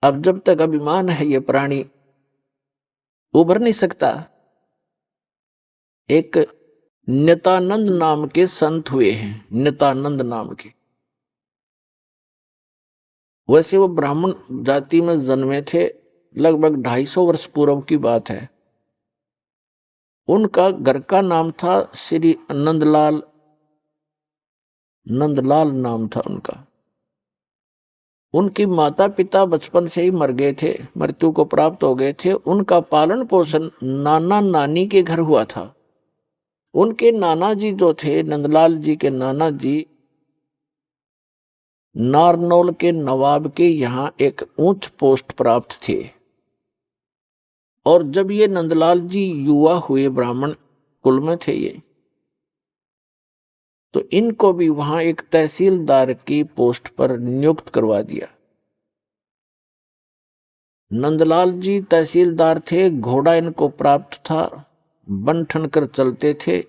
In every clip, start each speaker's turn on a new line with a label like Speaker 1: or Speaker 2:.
Speaker 1: अब जब तक अभिमान है ये प्राणी उभर नहीं सकता। एक नित्यानंद नाम के संत हुए हैं, नित्यानंद नाम के। वैसे वो ब्राह्मण जाति में जन्मे थे, लगभग 250 वर्ष पूर्व की बात है। उनका घर का नाम था श्री नंदलाल, नंदलाल नाम था उनका। उनकी माता पिता बचपन से ही मर गए थे, मृत्यु को प्राप्त हो गए थे। उनका पालन पोषण नाना नानी के घर हुआ था। उनके नाना जी जो थे, नंदलाल जी के नाना जी, नारनौल के नवाब के यहाँ एक ऊंच पोस्ट प्राप्त थे। और जब ये नंदलाल जी युवा हुए, ब्राह्मण कुल में थे ये, तो इनको भी वहां एक तहसीलदार की पोस्ट पर नियुक्त करवा दिया। नंदलाल जी तहसीलदार थे, घोड़ा इनको प्राप्त था, बन ठन कर चलते थे।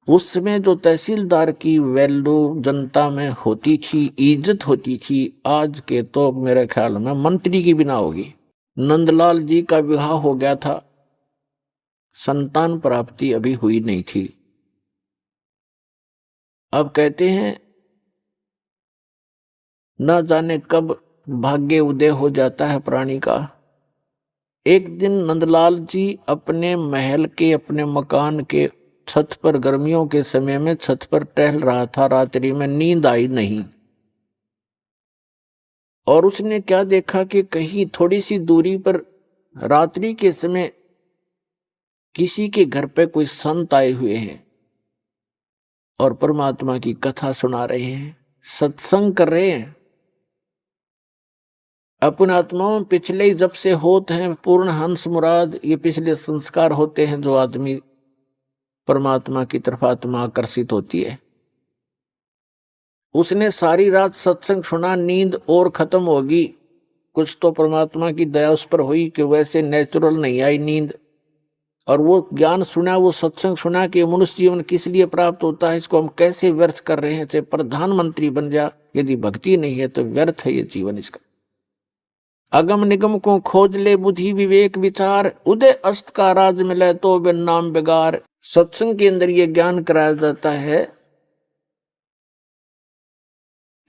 Speaker 1: उसमें जो तहसीलदार की वैल्यू जनता में होती थी, इज्जत होती थी, आज के तो मेरे ख्याल में मंत्री की बिना होगी। नंदलाल जी का विवाह हो गया था, संतान प्राप्ति अभी हुई नहीं थी। अब कहते हैं ना जाने कब भाग्य उदय हो जाता है प्राणी का। एक दिन नंदलाल जी अपने महल के, अपने मकान के छत पर, गर्मियों के समय में छत पर टहल रहा था। रात्रि में नींद आई नहीं, और उसने क्या देखा कि कहीं थोड़ी सी दूरी पर रात्रि के समय किसी के घर पे कोई संत आए हुए हैं और परमात्मा की कथा सुना रहे हैं, सत्संग कर रहे हैं। अपने आत्माओं पिछले जब से होते हैं पूर्ण हंस मुराद, ये पिछले संस्कार होते हैं जो आदमी परमात्मा की तरफ आत्मा आकर्षित होती है। उसने सारी रात सत्संग सुना, नींद और खत्म होगी। कुछ तो परमात्मा की दया उस पर हुई कि वैसे नेचुरल नहीं आई नींद, और वो ज्ञान सुना, वो सत्संग सुना कि मनुष्य जीवन किस लिए प्राप्त होता है, इसको हम कैसे व्यर्थ कर रहे हैं। चाहे प्रधानमंत्री बन जा, यदि भक्ति नहीं है तो व्यर्थ है ये जीवन इसका। अगम निगम को खोज ले बुद्धि विवेक विचार, उदय अस्त का राज मिले तो बिन नाम बेगार। सत्संग के अंदर ये ज्ञान कराया जाता है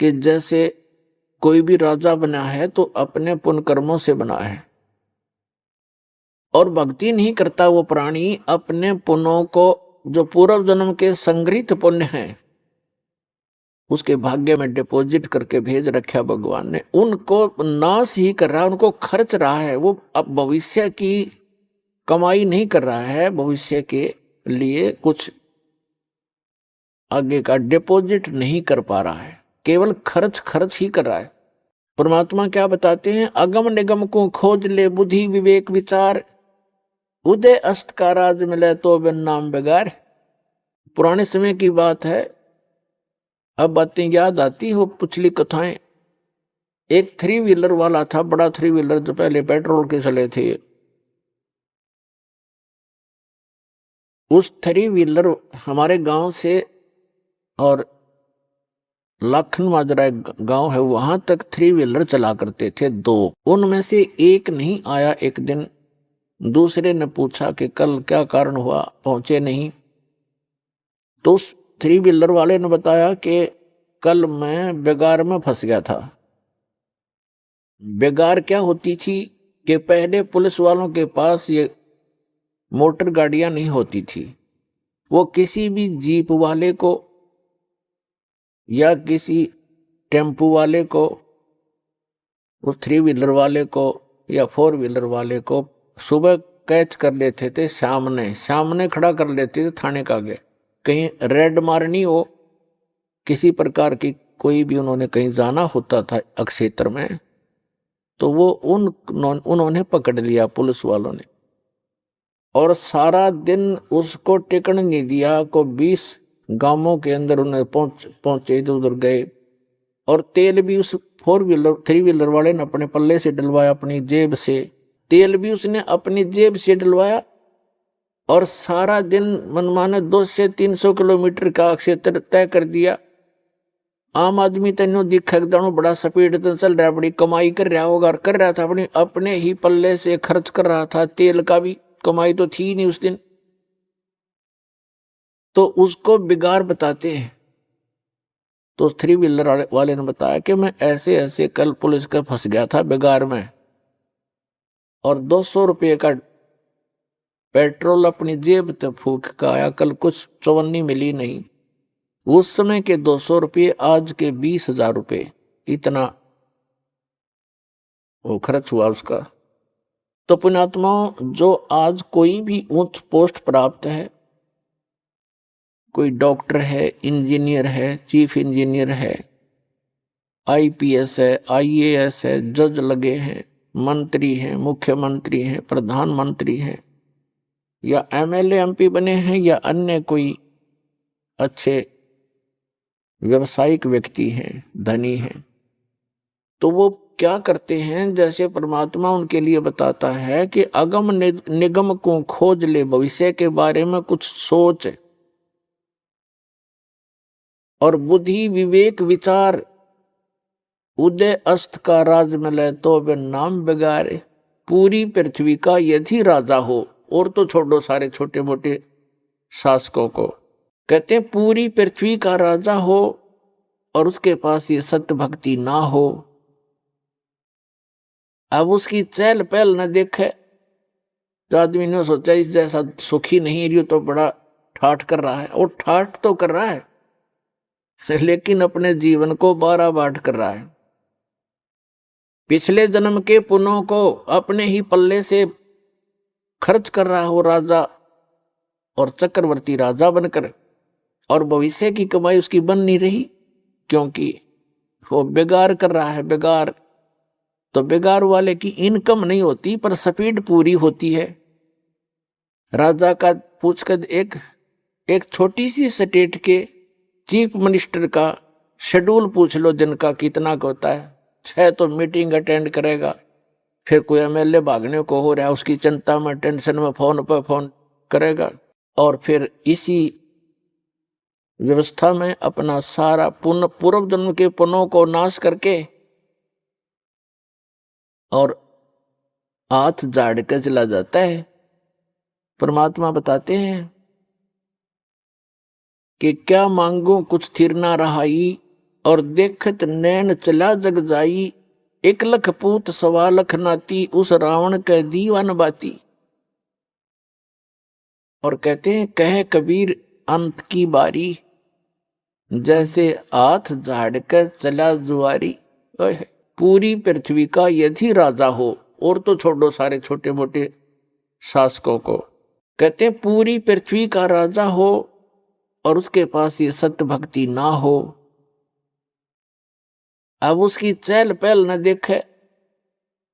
Speaker 1: कि जैसे कोई भी राजा बना है तो अपने पुण्य कर्मों से बना है, और भक्ति नहीं करता वो प्राणी अपने पुण्यों को, जो पूर्व जन्म के संग्रहित पुण्य हैं, उसके भाग्य में डिपॉजिट करके भेज रखा भगवान ने, उनको नाश ही कर रहा है, उनको खर्च रहा है। वो अब भविष्य की कमाई नहीं कर रहा है, भविष्य के लिए कुछ आगे का डिपॉजिट नहीं कर पा रहा है, केवल खर्च ही कर रहा है। परमात्मा क्या बताते हैं, अगम निगम को खोज ले बुद्धि विवेक विचार, उदय अस्त का राज मिले तो बिन नाम बेगार। पुराने समय की बात है, अब बातें याद आती हो, पिछली कथाएं। एक 3 व्हीलर वाला था, बड़ा 3 व्हीलर जो पहले पेट्रोल के चले थे। उस 3 व्हीलर हमारे गांव से, और लाखन माजरा एक गांव है, वहां तक 3 व्हीलर चला करते थे 2। उनमें से एक नहीं आया। एक दिन दूसरे ने पूछा कि कल क्या कारण हुआ, पहुंचे नहीं। तो उस 3 व्हीलर वाले ने बताया कि कल मैं बेगार में फंस गया था। बेगार क्या होती थी कि पहले पुलिस वालों के पास ये मोटर गाड़ियां नहीं होती थी। वो किसी भी जीप वाले को या किसी टेम्पू वाले को, उस 3 व्हीलर वाले को या 4 व्हीलर वाले को सुबह कैच कर लेते थे, सामने खड़ा कर लेते थे थाने का आगे। कहीं रेड मारनी हो, किसी प्रकार की कोई भी उन्होंने कहीं जाना होता था क्षेत्र में, तो वो उन्होंने पकड़ लिया पुलिस वालों ने, और सारा दिन उसको टिकने नहीं दिया। को 20 गांवों के अंदर उन्हें पहुंचे, इधर उधर गए, और तेल भी उस 3 व्हीलर वाले ने अपने पल्ले से डलवाया, अपनी जेब से। तेल भी उसने अपनी जेब से डलवाया, और सारा दिन मनमाने 200 से 300 किलोमीटर का क्षेत्र तय कर दिया। आम आदमी तेनो दिखे दानो बड़ा स्पीड से चल रहा, बड़ी कमाई कर रहा होगा, कर रहा था अपने अपने ही पल्ले से खर्च कर रहा था, तेल का भी कमाई तो थी नहीं उस दिन, तो उसको बिगाड़ बताते हैं। तो थ्री व्हीलर वाले ने बताया कि मैं ऐसे ऐसे कल पुलिस का फंस गया था बिगाड़ में, और 200 रुपये का पेट्रोल अपनी जेब से फूक का आया, कल कुछ चवन्नी मिली नहीं। उस समय के 200 रुपये आज के 20,000 रुपये, इतना वो खर्च हुआ उसका। तो पुण्यात्माओं, जो आज कोई भी उच्च पोस्ट प्राप्त है, कोई डॉक्टर है, इंजीनियर है, चीफ इंजीनियर है, आईपीएस है, आईएएस है, जज लगे हैं, मंत्री हैं, मुख्यमंत्री हैं, प्रधानमंत्री हैं, या एमएलए एमपी बने हैं, या अन्य कोई अच्छे व्यवसायिक व्यक्ति हैं, धनी हैं, तो वो क्या करते हैं, जैसे परमात्मा उनके लिए बताता है कि अगम निगम को खोज ले, भविष्य के बारे में कुछ सोच और बुद्धि विवेक विचार, उदय अस्त का राज मिले तो वे नाम बिगाड़े, पूरी पृथ्वी का यदि राजा हो, और तो छोड़ो सारे छोटे मोटे शासकों को, कहते हैं पूरी पृथ्वी का राजा हो और उसके पास ये सत्य भक्ति ना हो, अब उसकी चहल पहल न देखे, तो आदमी ने सोचा इस जैसा सुखी नहीं रही तो बड़ा ठाठ कर रहा है, और ठाठ तो कर रहा है लेकिन अपने जीवन को 12 बाट कर रहा है। पिछले जन्म के पुण्यों को अपने ही पल्ले से खर्च कर रहा हो राजा और चक्रवर्ती राजा बनकर, और भविष्य की कमाई उसकी बन नहीं रही, क्योंकि वो बेगार कर रहा है। बेगार तो बेगार वाले की इनकम नहीं होती पर स्पीड पूरी होती है। राजा का पूछकर एक छोटी सी स्टेट के चीफ मिनिस्टर का शेड्यूल पूछ लो जिनका कितना का होता है, 6 तो मीटिंग अटेंड करेगा, फिर कोई एमएलए भागने को हो रहा है उसकी चिंता में टेंशन में फोन पर फोन करेगा, और फिर इसी व्यवस्था में अपना सारा पूर्व जन्म के पुण्यों को नाश करके और हाथ झाड़ कर चला जाता है। परमात्मा बताते हैं कि क्या मांगो कुछ थिर ना रहाई, और देखत नैन चला जग जाई, 1 लख पूत 1.25 लाख नाती, उस रावण के दीवान बाती। और कहते हैं कहे कबीर अंत की बारी, जैसे हाथ झाड़ कर चला जुआरी। पूरी पृथ्वी का यदि राजा हो, और तो छोड़ो सारे छोटे मोटे शासकों को, कहते हैं पूरी पृथ्वी का राजा हो और उसके पास ये सत्य भक्ति ना हो, अब उसकी चहल पहल न देखे,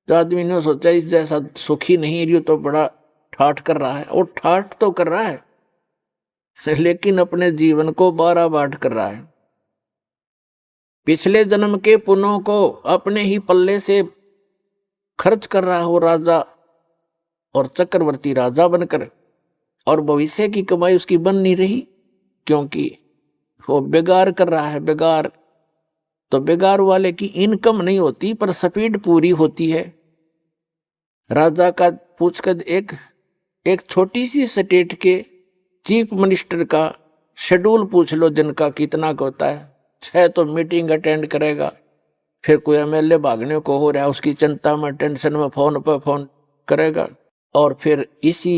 Speaker 1: तो आदमी ने सोचा इस जैसा सुखी नहीं रही तो बड़ा ठाठ कर रहा है, और ठाठ तो कर रहा है लेकिन अपने जीवन को 12 बाट कर रहा है। पिछले जन्म के पुण्यों को अपने ही पल्ले से खर्च कर रहा हो राजा और चक्रवर्ती राजा बनकर, और भविष्य की कमाई उसकी बन नहीं रही, क्योंकि वो बेगार कर रहा है। बेगार तो बेगार वाले की इनकम नहीं होती पर स्पीड पूरी होती है। राजा का पूछकर एक छोटी सी स्टेट के चीफ मिनिस्टर का शेड्यूल पूछ लो जिनका कितना का होता है, 6 तो मीटिंग अटेंड करेगा, फिर कोई एमएलए भागने को हो रहा है उसकी चिंता में टेंशन में फोन पर फोन करेगा, और फिर इसी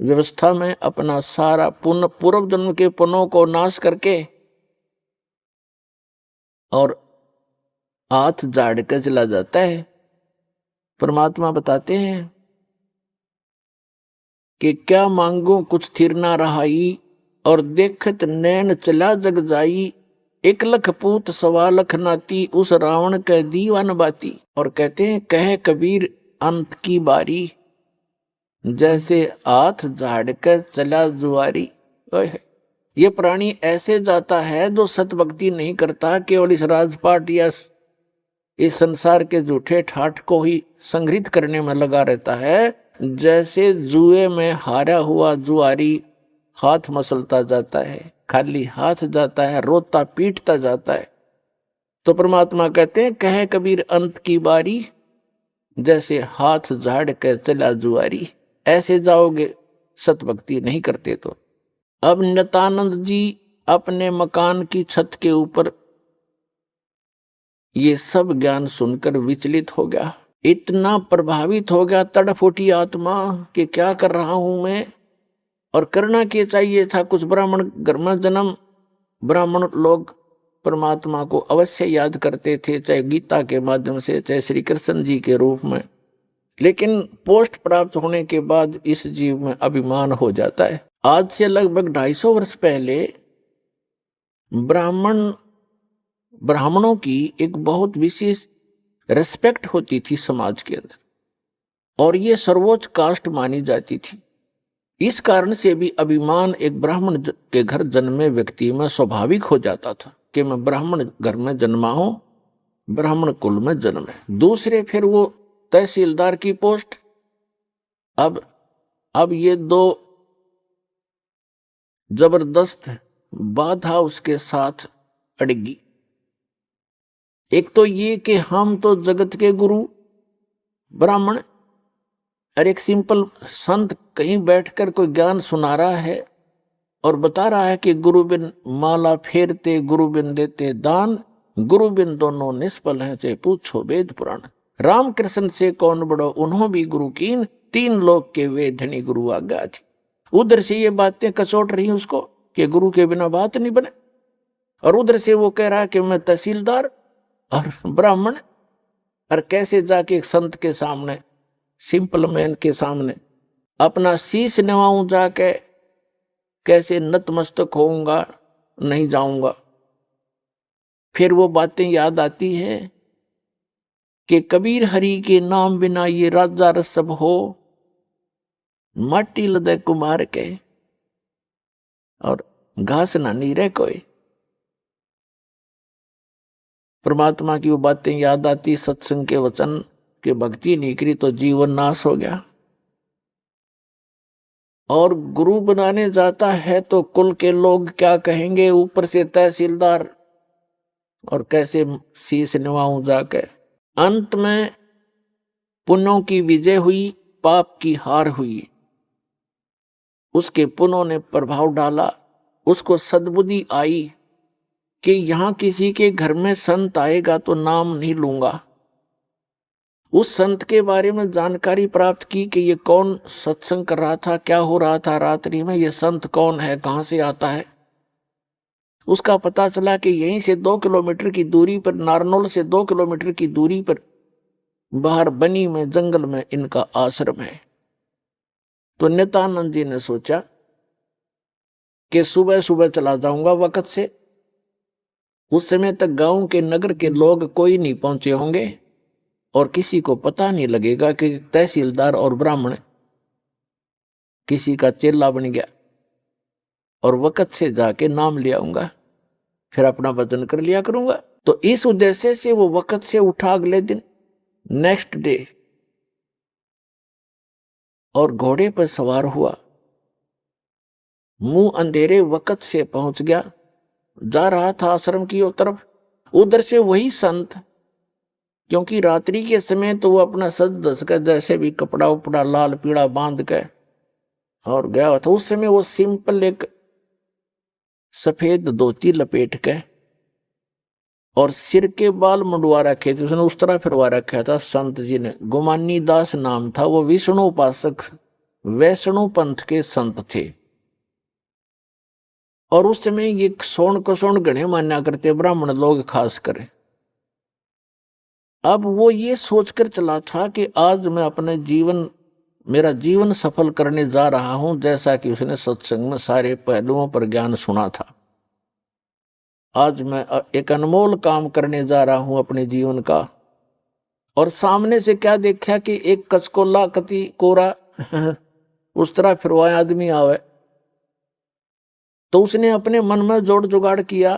Speaker 1: व्यवस्था में अपना सारा पूर्व जन्म के पुण्यों को नाश करके और हाथ झाड़ कर चला जाता है। परमात्मा बताते हैं कि क्या मांगो कुछ थिर ना रहाई, और देखत नैन चला जग जाई, 1 लख पूत 1.25 लाख नाती, उस रावण के दीवान बाती। और कहते हैं कहे कबीर अंत की बारी, जैसे हाथ झाड़ कर चला जुआरी। ये प्राणी ऐसे जाता है जो सतभक्ति नहीं करता, केवल इस राजपाट या इस संसार के झूठे ठाठ को ही संग्रहित करने में लगा रहता है, जैसे जुए में हारा हुआ जुआरी हाथ मसलता जाता है, खाली हाथ जाता है, रोता पीटता जाता है। तो परमात्मा कहते हैं, कहे कबीर अंत की बारी, जैसे हाथ झाड़ के चला जुआरी। ऐसे जाओगे सत भक्ति नहीं करते तो। अब नित्यानंद जी अपने मकान की छत के ऊपर ये सब ज्ञान सुनकर विचलित हो गया, इतना प्रभावित हो गया, तड़फ उठी आत्मा कि क्या कर रहा हूं मैं, और करना क्या चाहिए था। कुछ ब्राह्मण घर में जन्म, ब्राह्मण लोग परमात्मा को अवश्य याद करते थे, चाहे गीता के माध्यम से, चाहे श्री कृष्ण जी के रूप में। लेकिन पोस्ट प्राप्त होने के बाद इस जीव में अभिमान हो जाता है। आज से लगभग 250 वर्ष पहले ब्राह्मणों की एक बहुत विशेष रिस्पेक्ट होती थी समाज के अंदर, और ये सर्वोच्च कास्ट मानी जाती थी। इस कारण से भी अभिमान एक ब्राह्मण के घर जन्मे व्यक्ति में स्वाभाविक हो जाता था कि मैं ब्राह्मण घर में जन्मा हूं, ब्राह्मण कुल में जन्म है। दूसरे फिर वो तहसीलदार की पोस्ट। अब ये दो जबरदस्त बाधा उसके साथ अड़गी। एक तो ये कि हम तो जगत के गुरु ब्राह्मण, और एक सिंपल संत कहीं बैठकर कोई ज्ञान सुना रहा है और बता रहा है कि गुरु बिन माला फेरते, गुरु बिन देते दान, गुरु बिन दोनों निष्फल हैं, चाहे पूछो वेद पुराण। रामकृष्ण से कौन बड़ो उन्हों भी गुरु कीन, 3 लोक के वे धनी गुरु आज्ञा थी। उधर से ये बातें कसोट रही उसको कि गुरु के बिना बात नहीं बने, और उधर से वो कह रहा है कि मैं तहसीलदार और ब्राह्मण, और कैसे जाके एक संत के सामने, सिंपल मैन के सामने अपना शीश नवाऊं, जाके कैसे नतमस्तक होऊंगा, नहीं जाऊंगा। फिर वो बातें याद आती है कि कबीर हरि के नाम बिना ये राजा रसब हो, माटी लदे कुमार के, और घास ना नी रहे कोई। परमात्मा की वो बातें याद आती, सत्संग के वचन के भक्ति नहीं करी तो जीवन नाश हो गया। और गुरु बनाने जाता है तो कुल के लोग क्या कहेंगे, ऊपर से तहसीलदार, और कैसे शीश निभाऊं जाके। अंत में पुण्यों की विजय हुई, पाप की हार हुई। उसके पुण्यों ने प्रभाव डाला, उसको सद्बुद्धि आई कि यहां किसी के घर में संत आएगा तो नाम नहीं लूंगा। उस संत के बारे में जानकारी प्राप्त की कि ये कौन सत्संग कर रहा था, क्या हो रहा था रात्रि में, ये संत कौन है, कहां से आता है। उसका पता चला कि यहीं से 2 किलोमीटर की दूरी पर, नारनौल से 2 किलोमीटर की दूरी पर बाहर बनी में जंगल में इनका आश्रम है। तो नित्यानंद जी ने सोचा कि सुबह सुबह चला जाऊंगा वक्त से, उस समय तक गांव के नगर के लोग कोई नहीं पहुंचे होंगे और किसी को पता नहीं लगेगा कि तहसीलदार और ब्राह्मण किसी का चेला बन गया, और वक्त से जाके नाम ले आऊंगा, फिर अपना वचन कर लिया करूंगा। तो इस उद्देश्य से वो वक्त से उठा अगले दिन, नेक्स्ट डे, और घोड़े पर सवार हुआ, मुंह अंधेरे वक्त से पहुंच गया, जा रहा था आश्रम की तरफ। उधर से वही संत, क्योंकि रात्रि के समय तो वो अपना सज धस कर, जैसे भी कपड़ा उपड़ा लाल पीला बांध के और गया था। उस समय वो सिंपल एक सफेद धोती लपेट के और सिर के बाल मुंडवा रखे थे, उसने उस तरह फिरवा रखा था संत जी ने। गुमानी दास नाम था, वो विष्णु उपासक वैष्णु पंथ के संत थे। और उस समय ये सोन को सोन गणे मान्या करते ब्राह्मण लोग खास कर। अब वो ये सोचकर चला था कि आज मैं अपने मेरा जीवन सफल करने जा रहा हूं, जैसा कि उसने सत्संग में सारे पहलुओं पर ज्ञान सुना था। आज मैं एक अनमोल काम करने जा रहा हूं अपने जीवन का। और सामने से क्या देखा कि एक कचकोला कति कोरा उस तरह फिरवाया आदमी आवे। तो उसने अपने मन में जोड़ जुगाड़ किया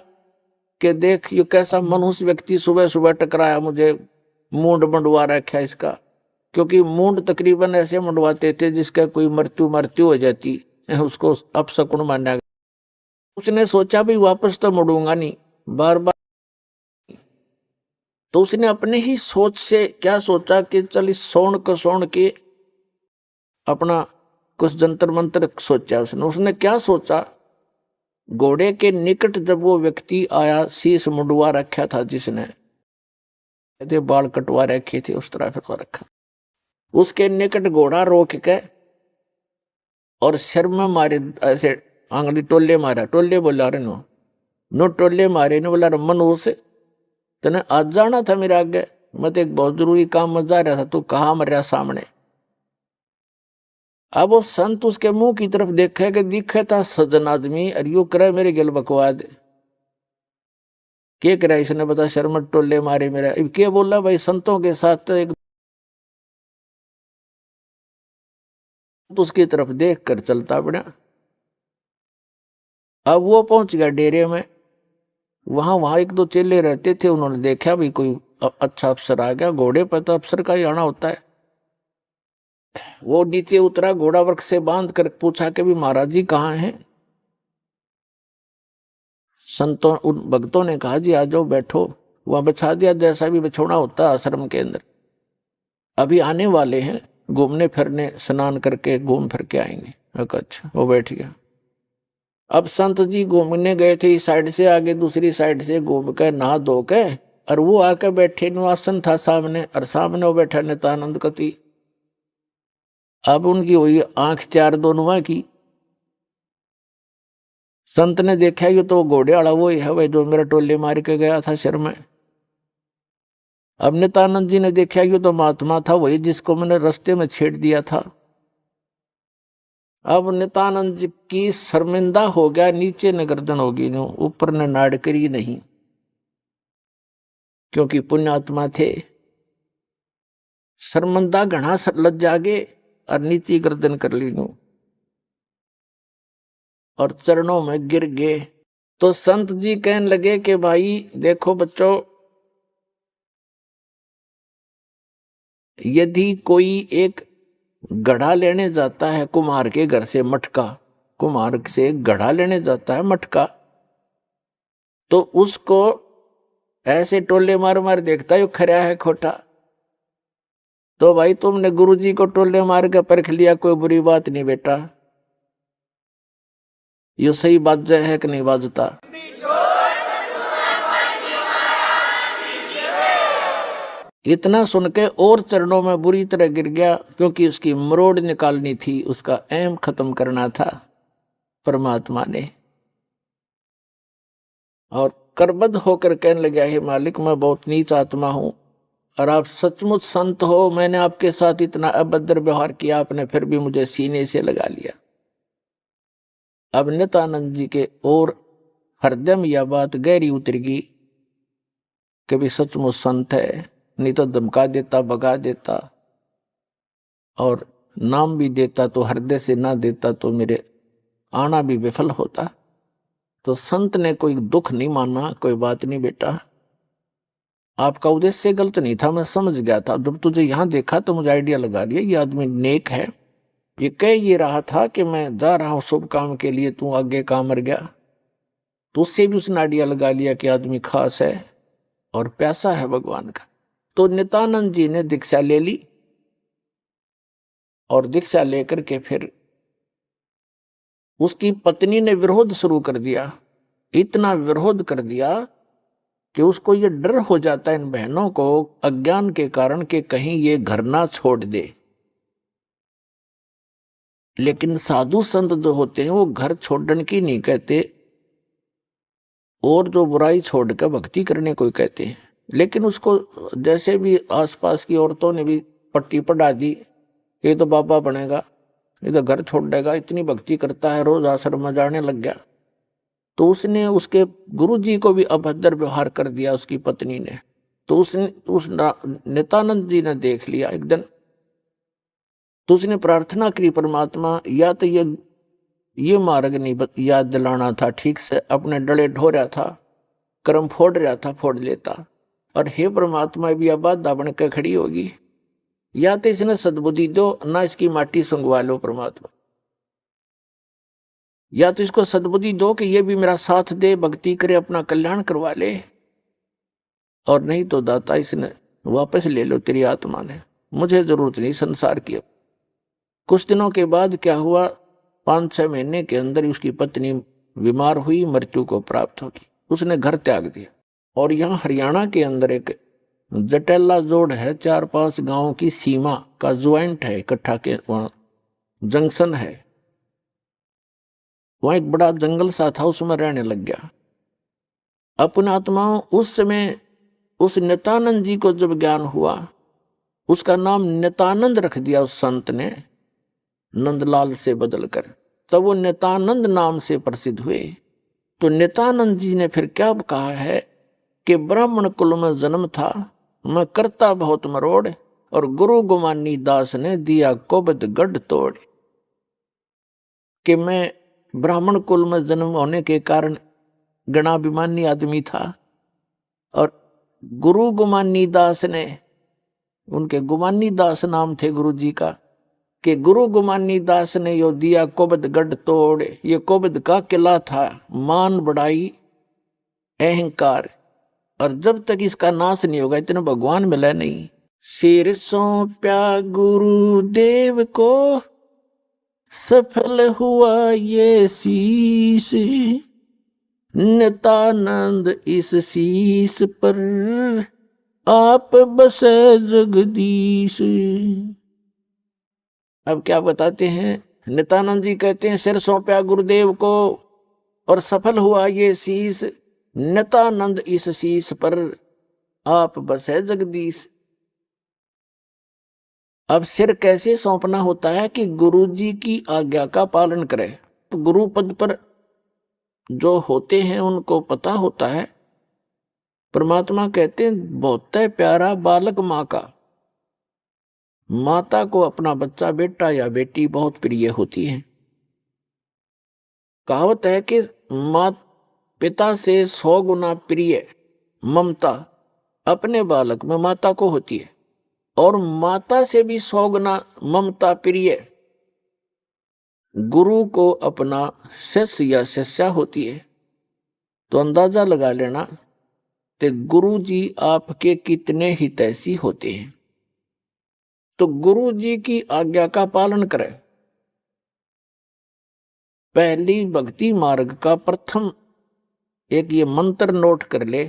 Speaker 1: कि देख ये कैसा मनुष्य व्यक्ति सुबह सुबह टकराया मुझे, मूंड मंडवा रखा इसका। क्योंकि मूंड तकरीबन ऐसे मंडवाते थे जिसका कोई मृत्यु हो जाती, उसको अपशकुन माना। उसने सोचा भी वापस तो मुड़ूंगा नहीं, बार बार। तो उसने अपने ही सोच से क्या सोचा कि चल इस सोन के अपना कुछ जंतर मंत्र सोचा। उसने क्या सोचा, घोड़े के निकट जब वो व्यक्ति आया, शीश मुंडवा रखा था जिसने, बाल कटवा रखे थे उस तरह फिरवा रखा, उसके निकट घोड़ा रोक के और सिर में मारे ऐसे आंगली टोले मारा, टोले बोला रे नो टोले मारे ने बोला रमन उसे तने आज जाना था मेरे आगे, मैं तो एक बहुत जरूरी काम में जा रहा था, तू कहाँ मर रहा सामने। अब वो संत उसके मुंह की तरफ देखे कि दिखे था सज्जन आदमी, और यू करे मेरे गिल बकवाद के करे, इसने बता शर्मट टोले मारे मेरा, क्या बोला भाई संतों के साथ तो एक तो उसकी तरफ देख कर चलता पड़ा। अब वो पहुंच गया डेरे में, वहां एक दो चेले रहते थे, उन्होंने देखा भी कोई अच्छा अफसर आ गया, घोड़े पर तो अफसर का ही आना होता है। वो नीचे उतरा, घोड़ा वर्क से बांध कर पूछा कि भी महाराज जी कहाँ हैं। संतों उन भक्तों ने कहा जी आ जाओ बैठो, वहां बिछा दिया जैसा भी बिछोना होता है आश्रम के अंदर, अभी आने वाले हैं घूमने फिरने, स्नान करके घूम फिर के आएंगे। अच्छा, वो बैठ गया। अब संत जी घूमने गए थे इस साइड से, आगे दूसरी साइड से घूम कर नहा धो के, और वो आकर बैठे, आसन था सामने, और सामने वो बैठा नित्यानंद कति। अब उनकी हुई आंख चार दोनों की। संत ने देखा ये तो घोड़े वाला वो ही है भाई जो मेरा टोले मार के गया था सिर में। अब नित्यानंद जी ने देखा ये तो महात्मा था वही जिसको मैंने रास्ते में छेड़ दिया था। अब नित्यानंद जी की शर्मिंदा हो गया, नीचे न गर्दन होगी नो, ऊपर ने नाड़ करी नहीं, क्योंकि पुण्यात्मा थे। शर्मिंदा घना लज्जा गे और नीचे गर्दन कर ली नो, और चरणों में गिर गए। तो संत जी कहने लगे कि भाई देखो बच्चों, यदि कोई एक गढ़ा लेने जाता है कुम्हार के घर से, मटका, कुम्हार से गढ़ा लेने जाता है मटका, तो उसको ऐसे टोले मार मार देखता है खरा है खोटा। तो भाई तुमने गुरुजी को टोले मार के परख लिया, कोई बुरी बात नहीं बेटा, ये सही बात है कि नहीं बाजता। इतना सुन के और चरणों में बुरी तरह गिर गया, क्योंकि उसकी मरोड़ निकालनी थी, उसका ऐम खत्म करना था परमात्मा ने। और करबद्ध होकर कहने लगा, हे मालिक मैं बहुत नीच आत्मा हूं, और आप सचमुच संत हो, मैंने आपके साथ इतना अभद्र व्यवहार किया, आपने फिर भी मुझे सीने से लगा लिया। अब नित्यानंद जी के और हृदय में यह बात गहरी उतर गई कि भी सचमुच संत है, नहीं तो धमका देता, भगा देता, और नाम भी देता तो हृदय से ना देता तो मेरे आना भी विफल होता। तो संत ने कोई दुख नहीं माना, कोई बात नहीं बेटा, आपका उद्देश्य गलत नहीं था, मैं समझ गया था। जब तुझे यहां देखा तो मुझे आइडिया लगा लिया ये आदमी नेक है। ये कह ये रहा था कि मैं जा रहा हूं शुभ काम के लिए, तू आगे काम मर गया, तो उससे भी उसने आइडिया लगा लिया कि आदमी खास है और प्यासा है भगवान का। तो नित्यानंद जी ने दीक्षा ले ली, और दीक्षा लेकर के फिर उसकी पत्नी ने विरोध शुरू कर दिया। इतना विरोध कर दिया कि उसको ये डर हो जाता है इन बहनों को अज्ञान के कारण कि कहीं ये घर ना छोड़ दे। लेकिन साधु संत जो होते हैं वो घर छोड़ने की नहीं कहते, और जो बुराई छोड़कर भक्ति करने को कहते हैं। लेकिन उसको जैसे भी आसपास की औरतों ने भी पट्टी पढ़ा दी, ये तो बाबा बनेगा, ये तो घर छोड़ देगा, इतनी भक्ति करता है, रोज आश्रम में जाने लग गया। तो उसने उसके गुरुजी को भी अभद्र व्यवहार कर दिया उसकी पत्नी ने। तो उस नित्यानंद जी ने देख लिया एक दिन, तो उसने प्रार्थना करी परमात्मा, या तो ये मार्ग नहीं याद दिलाना था ठीक से, अपने डले ढो रहा था, कर्म फोड़ रहा था, फोड़ लेता। और हे परमात्मा भी अब बाधा बन के खड़ी होगी, या तो इसने सद्बुद्धि दो, ना इसकी माटी सुंगवा लो परमात्मा। या तो इसको सद्बुद्धि दो कि ये भी मेरा साथ दे, भक्ति करे, अपना कल्याण करवा ले, और नहीं तो दाता इसने वापस ले लो, तेरी आत्मा ने, मुझे जरूरत नहीं संसार की। कुछ दिनों के बाद क्या हुआ, 5-6 महीने के अंदर उसकी पत्नी बीमार हुई, मृत्यु को प्राप्त होगी, उसने घर त्याग दिया। और यहाँ हरियाणा के अंदर एक जटेला जोड़ है, 4-5 गांवों की सीमा का ज्वाइंट है, इकट्ठा के वहां जंक्शन है, वहां एक बड़ा जंगल सा था, उसमें रहने लग गया। अपने आत्माओं, उस समय उस नित्यानंद जी को जब ज्ञान हुआ, उसका नाम नित्यानंद रख दिया उस संत ने, नंदलाल से बदलकर, तब वो नित्यानंद नाम से प्रसिद्ध हुए। तो नित्यानंद जी ने फिर क्या कहा है कि ब्राह्मण कुल में जन्म था, मैं करता बहुत मरोड़, और गुरु गुमानी दास ने दिया कोबद गढ़ तोड़। कि मैं ब्राह्मण कुल में जन्म होने के कारण गणाभिमानी आदमी था, और गुरु गुमानी दास ने, उनके गुमानी दास नाम थे गुरु जी का, कि गुरु गुमानी दास ने यो दिया कोबद गढ़ तोड़। ये कोबद का किला था, मान बढ़ाई अहंकार, और जब तक इसका नाश नहीं होगा इतना भगवान मिला नहीं। सिर सौंप्या गुरुदेव को, सफल हुआ ये शीश, नित्यानंद इस शीश पर आप बसे जगदीश। अब क्या बताते हैं, नित्यानंद जी कहते हैं सिर सौंप्या गुरुदेव को और सफल हुआ ये शीश, नित्यानंद इस शीश पर आप बसे जगदीश। अब सिर कैसे सौंपना होता है कि गुरु जी की आज्ञा का पालन करें। तो गुरु पद पर जो होते हैं उनको पता होता है। परमात्मा कहते हैं बहुत प्यारा बालक माँ का, माता को अपना बच्चा बेटा या बेटी बहुत प्रिय होती है। कहावत है कि माँ पिता से 100 गुना प्रिय ममता अपने बालक में माता को होती है, और माता से भी 100 गुना ममता प्रिय गुरु को अपना शिष्य या शिष्या होती है। तो अंदाजा लगा लेना कि गुरु जी आपके कितने हितैषी होते हैं। तो गुरु जी की आज्ञा का पालन करें। पहली भक्ति मार्ग का प्रथम एक ये मंत्र नोट कर ले,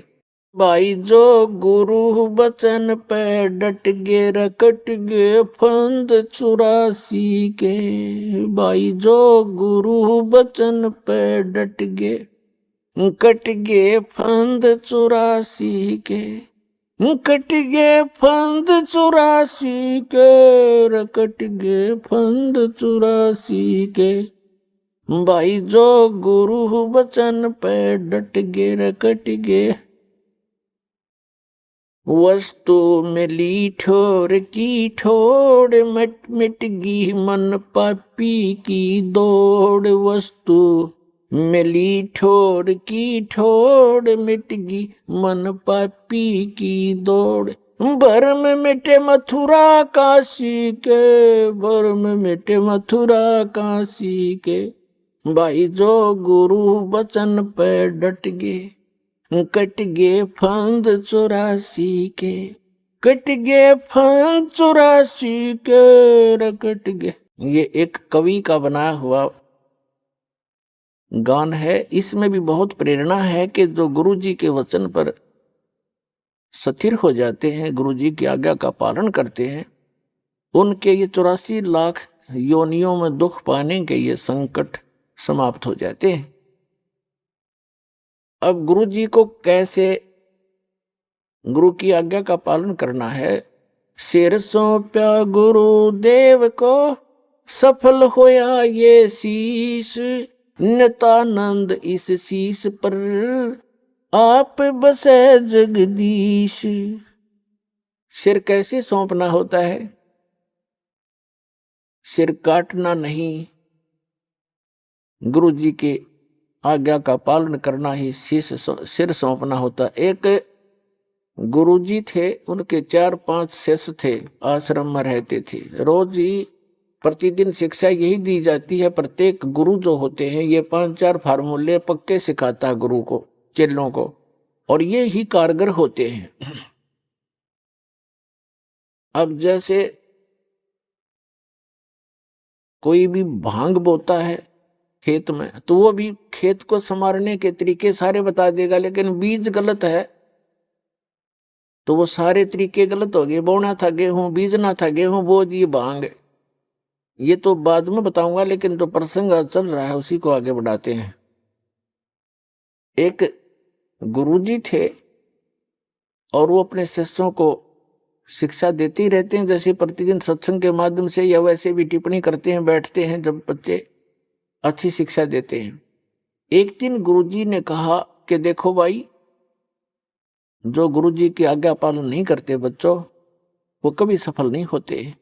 Speaker 1: भाई जो गुरु बचन पे डट गे, रकट गे फंद 84 के। भाई जो गुरु बचन पे डट गे, कट गे फंद 84 के, कट गे फंद 84 के, रकट गे फंद 84 के। भाई जो गुरु बचन पे डट गे, रकट गे। वस्तु मिली ठोर की ठोड़, मिट मिट गी मन पापी की दौड़। वस्तु मिली ठोर की ठोड़, मिट गी मन पापी की दौड़। भरम मिटे मथुरा काशी के, भरम मिटे मथुरा काशी के। भाई जो गुरु बचन पे डट गे, कट गे फंद 84 के, कट गे फंद 84 के, रकट गे। ये एक कवि का बनाया हुआ गान है। इसमें भी बहुत प्रेरणा है कि जो गुरु जी के वचन पर स्थिर हो जाते हैं, गुरु जी की आज्ञा का पालन करते हैं, उनके ये 84 लाख योनियों में दुख पाने के ये संकट समाप्त हो जाते हैं। अब गुरु जी को कैसे गुरु की आज्ञा का पालन करना है। सिर सौंप्या गुरुदेव को, सफल होया ये शीश, नित्यानंद इस शीश पर आप बसे जगदीश। सिर कैसे सौंपना होता है, सिर काटना नहीं, गुरु जी के आज्ञा का पालन करना ही सिर सौंपना होता। एक गुरुजी थे, उनके 4-5 शिष्य थे, आश्रम में रहते थे। रोज ही प्रतिदिन शिक्षा यही दी जाती है। प्रत्येक गुरु जो होते हैं ये 5-4 फार्मूले पक्के सिखाता है गुरु को, चेलों को, और ये ही कारगर होते हैं। अब जैसे कोई भी भांग बोता है खेत में, तो वो भी खेत को संवारने के तरीके सारे बता देगा, लेकिन बीज गलत है तो वो सारे तरीके गलत हो गए। बोना था गेहूं, बीजना था गेहूं, बो दिए भांग। ये तो बाद में बताऊंगा, लेकिन जो प्रसंग चल रहा है उसी को आगे बढ़ाते हैं। एक गुरुजी थे और वो अपने शिष्यों को शिक्षा देते ही रहते हैं, जैसे प्रतिदिन सत्संग के माध्यम से या वैसे भी टिप्पणी करते हैं, बैठते हैं जब बच्चे, अच्छी शिक्षा देते हैं। एक दिन गुरुजी ने कहा कि देखो भाई, जो गुरुजी की आज्ञा पालन नहीं करते बच्चों, वो कभी सफल नहीं होते,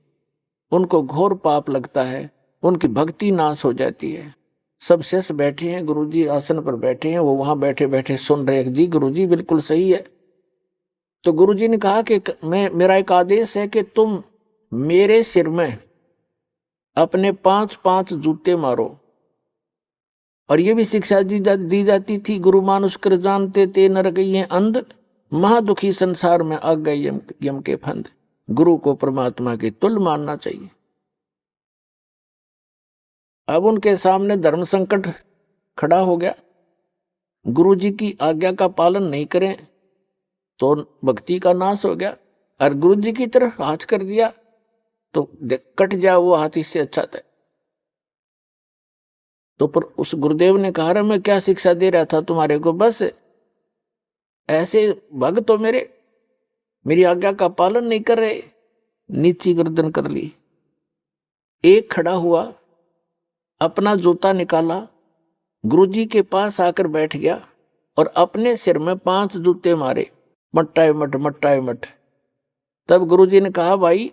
Speaker 1: उनको घोर पाप लगता है, उनकी भक्ति नाश हो जाती है। सब शिष्य बैठे हैं, गुरुजी आसन पर बैठे हैं, वो वहां बैठे बैठे सुन रहे हैं। जी गुरुजी बिल्कुल सही है। तो गुरुजी ने कहा कि मेरा एक आदेश है कि तुम मेरे सिर में अपने 5-5 जूते मारो। और ये भी शिक्षा दी जाती थी, गुरु मानुष कर जानते ते नर गई अंध, महादुखी संसार में आ गए यम के फंद। गुरु को परमात्मा के तुल्य मानना चाहिए। अब उनके सामने धर्म संकट खड़ा हो गया। गुरुजी की आज्ञा का पालन नहीं करें तो भक्ति का नाश हो गया, और गुरुजी की तरफ हाथ कर दिया तो कट जाए वो हाथ, इससे अच्छा था। तो पर उस गुरुदेव ने कहा, मैं क्या शिक्षा दे रहा था तुम्हारे को, बस ऐसे भक्त तो मेरी आज्ञा का पालन नहीं कर रहे। नीची गर्दन कर ली। एक खड़ा हुआ, अपना जूता निकाला, गुरुजी के पास आकर बैठ गया और अपने सिर में 5 जूते मारे, मट्टाए मट मट्टाए मट। तब गुरुजी ने कहा, भाई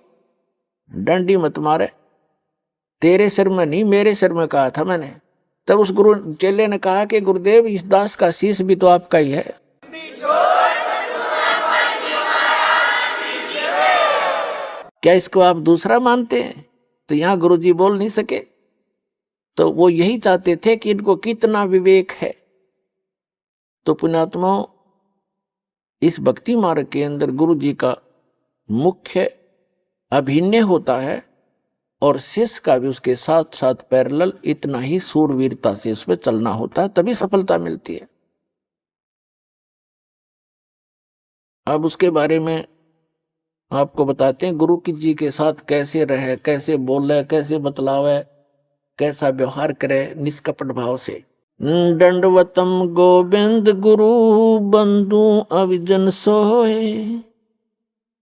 Speaker 1: डंडी मत मारे, तेरे सिर में नहीं मेरे सिर में कहा था मैंने। तब उस गुरु चेले ने कहा कि गुरुदेव, इस दास का शीश भी तो आपका ही है। क्या इसको आप दूसरा मानते हैं? तो यहां गुरुजी बोल नहीं सके। तो वो यही चाहते थे कि इनको कितना विवेक है। तो पुण्यात्मा, इस भक्ति मार्ग के अंदर गुरुजी का मुख्य अभिनय होता है, और शिष्य का भी उसके साथ साथ पैरेलल इतना ही सूरवीरता से उसमें चलना होता है, तभी सफलता मिलती है। अब उसके बारे में आपको बताते हैं, गुरु की जी के साथ कैसे रहे, कैसे बोले, कैसे बतलावे, कैसा व्यवहार करे निष्कपट भाव से। दंडवतम गोविंद गुरु बंधु अविजन सोए,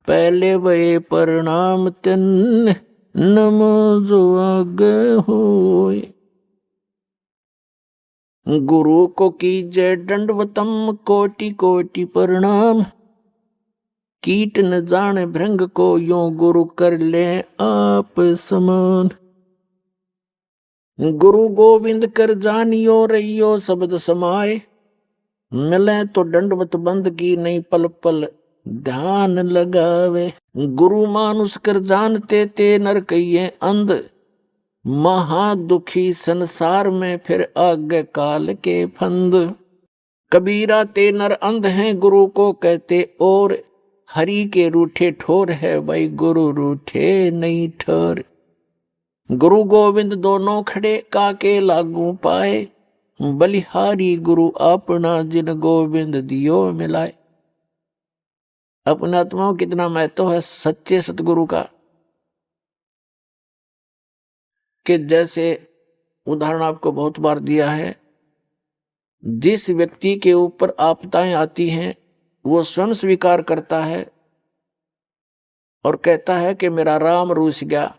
Speaker 1: पहले वे प्रणाम तिन नमो जो आगे होए। गुरु को कीजय दंडवतम कोटि कोटि प्रणाम, कीट न जाने भृंग को यों गुरु कर ले आप समान। गुरु गोविंद कर जानियो रहियो शब्द समाए, मिले तो दंडवत बंद की नहीं पल पल ध्यान लगावे। गुरु मानुष कर जानते ते नर कहिए अंध, महादुखी संसार में फिर आगे काल के फंद। कबीरा ते नर अंध हैं गुरु को कहते और, हरि के रूठे ठोर है भाई गुरु रूठे नहीं ठोर। गुरु गोविंद दोनों खड़े काके लागू पाए, बलिहारी गुरु अपना जिन गोविंद दियो मिलाए। अपने आत्माओं कितना महत्व है सच्चे सतगुरु का, कि जैसे उदाहरण आपको बहुत बार दिया है, जिस व्यक्ति के ऊपर आपदाएं आती हैं वो स्वयं स्वीकार करता है और कहता है कि मेरा राम रूठ गया,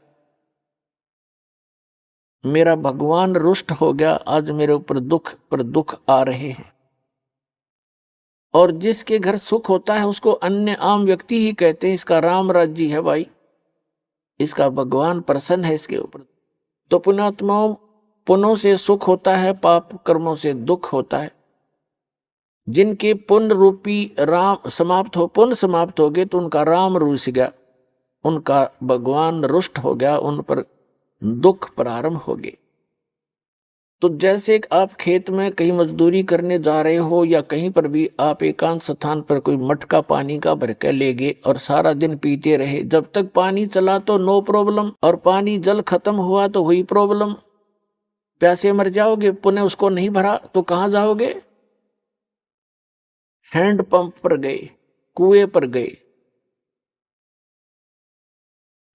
Speaker 1: मेरा भगवान रुष्ट हो गया, आज मेरे ऊपर दुख पर दुख आ रहे हैं। और जिसके घर सुख होता है उसको अन्य आम व्यक्ति ही कहते हैं इसका राम राज्य है भाई, इसका भगवान प्रसन्न है इसके ऊपर। तो पुण्यात्माओं, पुण्यों से सुख होता है, पाप कर्मों से दुख होता है। जिनके पुण्य रूपी राम समाप्त हो, पुण्य समाप्त हो गए तो उनका राम रूठ गया, उनका भगवान रुष्ट हो गया, उन पर दुख प्रारंभ होंगे। तो जैसे कि आप खेत में कहीं मजदूरी करने जा रहे हो या कहीं पर भी आप एकांत स्थान पर कोई मटका पानी का भर के ले गए और सारा दिन पीते रहे, जब तक पानी चला तो नो प्रॉब्लम, और पानी जल खत्म हुआ तो हुई प्रॉब्लम, प्यासे मर जाओगे। पुनः उसको नहीं भरा तो कहां जाओगे? हैंड पंप पर गए, कुएं पर गए।